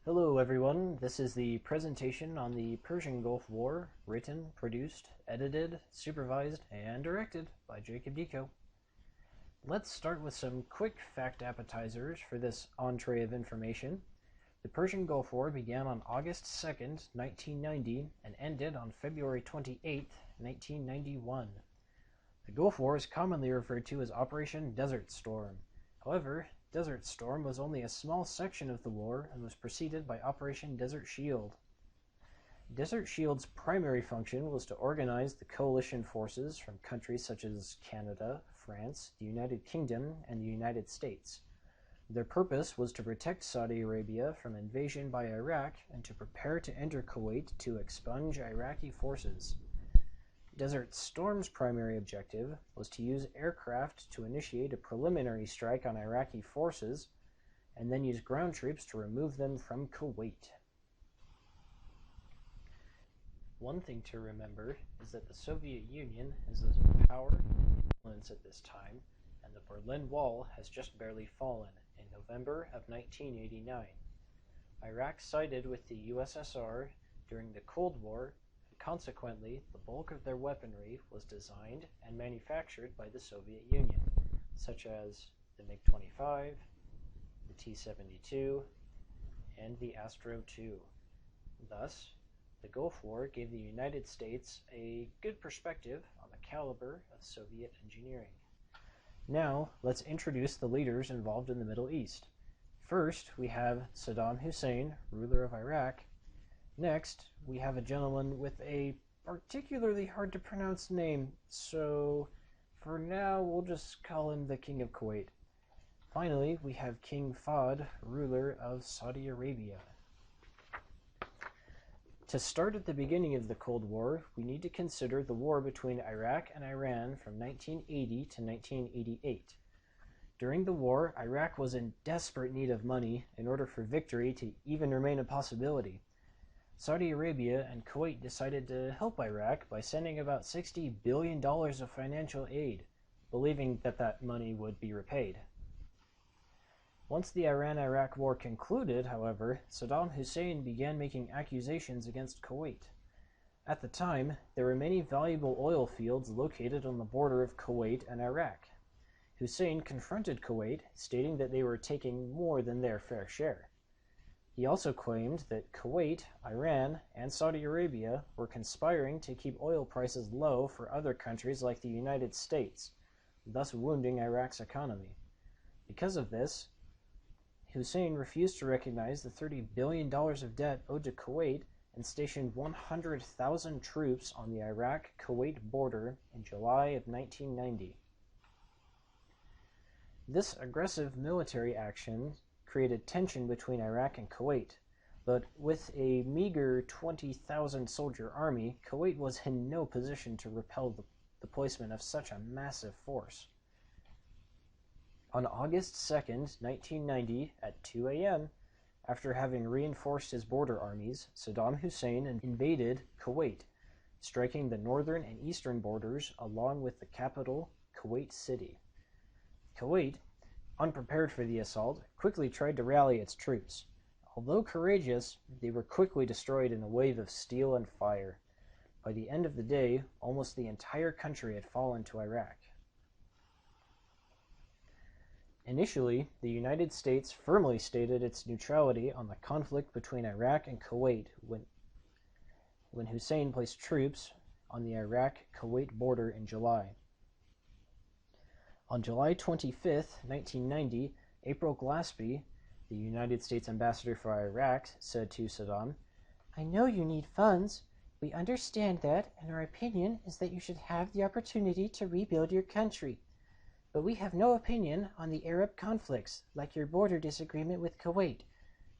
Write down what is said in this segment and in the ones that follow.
Hello everyone, this is the presentation on the Persian Gulf War, written, produced, edited, supervised, and directed by Jacob Deco. Let's start with some quick fact appetizers for this entree of information. The Persian Gulf War began on August 2nd, 1990, and ended on February 28th, 1991. The Gulf War is commonly referred to as Operation Desert Storm. However, Desert Storm was only a small section of the war and was preceded by Operation Desert Shield. Desert Shield's primary function was to organize the coalition forces from countries such as Canada, France, the United Kingdom, and the United States. Their purpose was to protect Saudi Arabia from invasion by Iraq and to prepare to enter Kuwait to expunge Iraqi forces. Desert Storm's primary objective was to use aircraft to initiate a preliminary strike on Iraqi forces and then use ground troops to remove them from Kuwait. One thing to remember is that the Soviet Union is of power and influence at this time, and the Berlin Wall has just barely fallen in November of 1989. Iraq sided with the USSR during the Cold War. Consequently, the bulk of their weaponry was designed and manufactured by the Soviet Union, such as the MiG-25, the T-72, and the Astro-2. Thus, the Gulf War gave the United States a good perspective on the caliber of Soviet engineering. Now, let's introduce the leaders involved in the Middle East. First, we have Saddam Hussein, ruler of Iraq. Next, we have a gentleman with a particularly hard to pronounce name, so for now we'll just call him the King of Kuwait. Finally, we have King Fahd, ruler of Saudi Arabia. To start at the beginning of the Cold War, we need to consider the war between Iraq and Iran from 1980 to 1988. During the war, Iraq was in desperate need of money in order for victory to even remain a possibility. Saudi Arabia and Kuwait decided to help Iraq by sending about $60 billion of financial aid, believing that that money would be repaid. Once the Iran-Iraq War concluded, however, Saddam Hussein began making accusations against Kuwait. At the time, there were many valuable oil fields located on the border of Kuwait and Iraq. Hussein confronted Kuwait, stating that they were taking more than their fair share. He also claimed that Kuwait, Iran, and Saudi Arabia were conspiring to keep oil prices low for other countries like the United States, thus wounding Iraq's economy. Because of this, Hussein refused to recognize the $30 billion of debt owed to Kuwait and stationed 100,000 troops on the Iraq-Kuwait border in July of 1990. This aggressive military action created tension between Iraq and Kuwait, but with a meager 20,000 soldier army, Kuwait was in no position to repel the placement of such a massive force. On August 2nd, 1990, at 2 a.m., after having reinforced his border armies, Saddam Hussein invaded Kuwait, striking the northern and eastern borders along with the capital, Kuwait City. Kuwait, unprepared for the assault, quickly tried to rally its troops. Although courageous, they were quickly destroyed in a wave of steel and fire. By the end of the day, almost the entire country had fallen to Iraq. Initially, the United States firmly stated its neutrality on the conflict between Iraq and Kuwait when Hussein placed troops on the Iraq-Kuwait border in July. On July 25, 1990, April Glaspie, the United States ambassador for Iraq, said to Saddam, "I know you need funds. We understand that, and our opinion is that you should have the opportunity to rebuild your country. But we have no opinion on the Arab conflicts, like your border disagreement with Kuwait.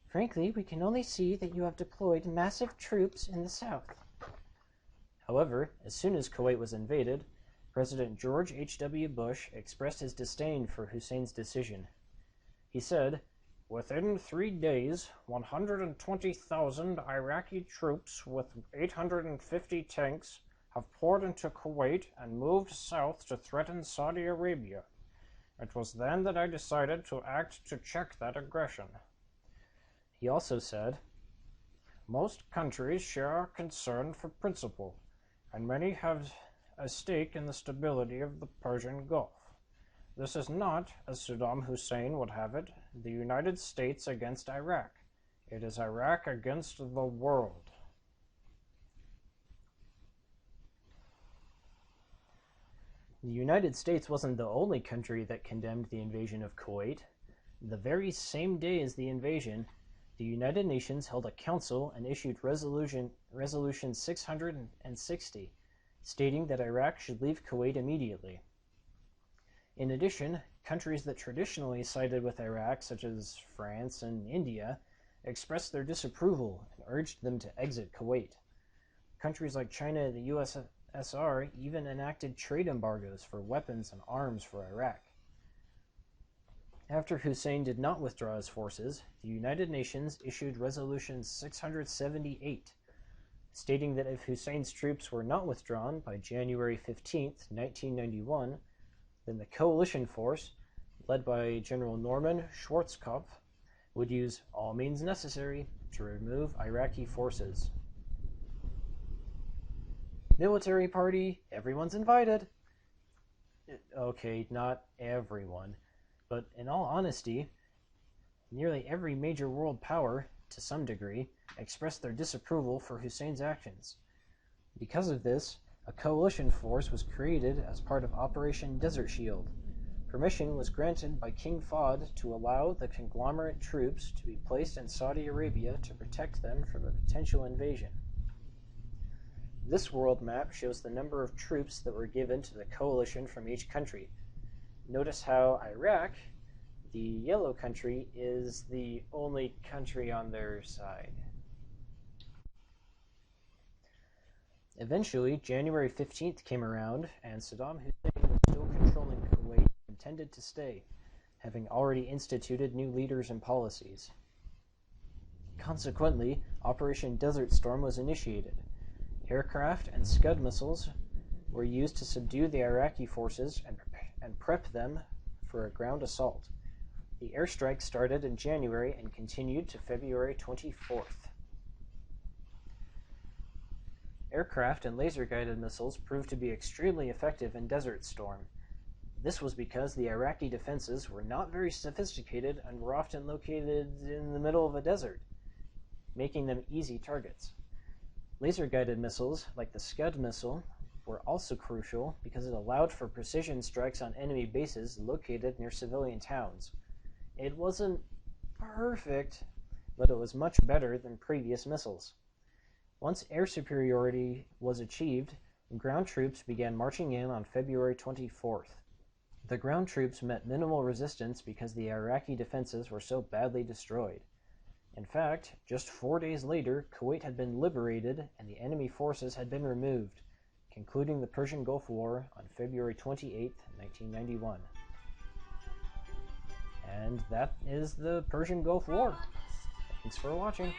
Frankly, we can only see that you have deployed massive troops in the south." However, as soon as Kuwait was invaded, President George H.W. Bush expressed his disdain for Hussein's decision. He said, "Within 3 days, 120,000 Iraqi troops with 850 tanks have poured into Kuwait and moved south to threaten Saudi Arabia. It was then that I decided to act to check that aggression." He also said, "Most countries share a concern for principle, and many have a stake in the stability of the Persian Gulf. This is not, as Saddam Hussein would have it, the United States against Iraq. It is Iraq against the world." The United States wasn't the only country that condemned the invasion of Kuwait. The very same day as the invasion, the United Nations held a council and issued Resolution 660, stating that Iraq should leave Kuwait immediately. In addition, countries that traditionally sided with Iraq, such as France and India, expressed their disapproval and urged them to exit Kuwait. Countries like China and the USSR even enacted trade embargoes for weapons and arms for Iraq. After Hussein did not withdraw his forces, the United Nations issued Resolution 678, stating that if Hussein's troops were not withdrawn by January 15, 1991, then the coalition force, led by General Norman Schwarzkopf, would use all means necessary to remove Iraqi forces. Military party, everyone's invited. Okay, not everyone, but in all honesty, nearly every major world power, to some degree, expressed their disapproval for Hussein's actions. Because of this, a coalition force was created as part of Operation Desert Shield. Permission was granted by King Fahd to allow the conglomerate troops to be placed in Saudi Arabia to protect them from a potential invasion. This world map shows the number of troops that were given to the coalition from each country. Notice how Iraq, the yellow country, is the only country on their side. Eventually, January 15th came around, and Saddam Hussein was still controlling Kuwait and intended to stay, having already instituted new leaders and policies. Consequently, Operation Desert Storm was initiated. Aircraft and Scud missiles were used to subdue the Iraqi forces and prep them for a ground assault. The airstrike started in January and continued to February 24th. Aircraft and laser-guided missiles proved to be extremely effective in Desert Storm. This was because the Iraqi defenses were not very sophisticated and were often located in the middle of a desert, making them easy targets. Laser-guided missiles, like the Scud missile, were also crucial because it allowed for precision strikes on enemy bases located near civilian towns. It wasn't perfect, but it was much better than previous missiles. Once air superiority was achieved, ground troops began marching in on February 24th. The ground troops met minimal resistance because the Iraqi defenses were so badly destroyed. In fact, just 4 days later, Kuwait had been liberated and the enemy forces had been removed, concluding the Persian Gulf War on February 28, 1991. And that is the Persian Gulf War. Thanks for watching.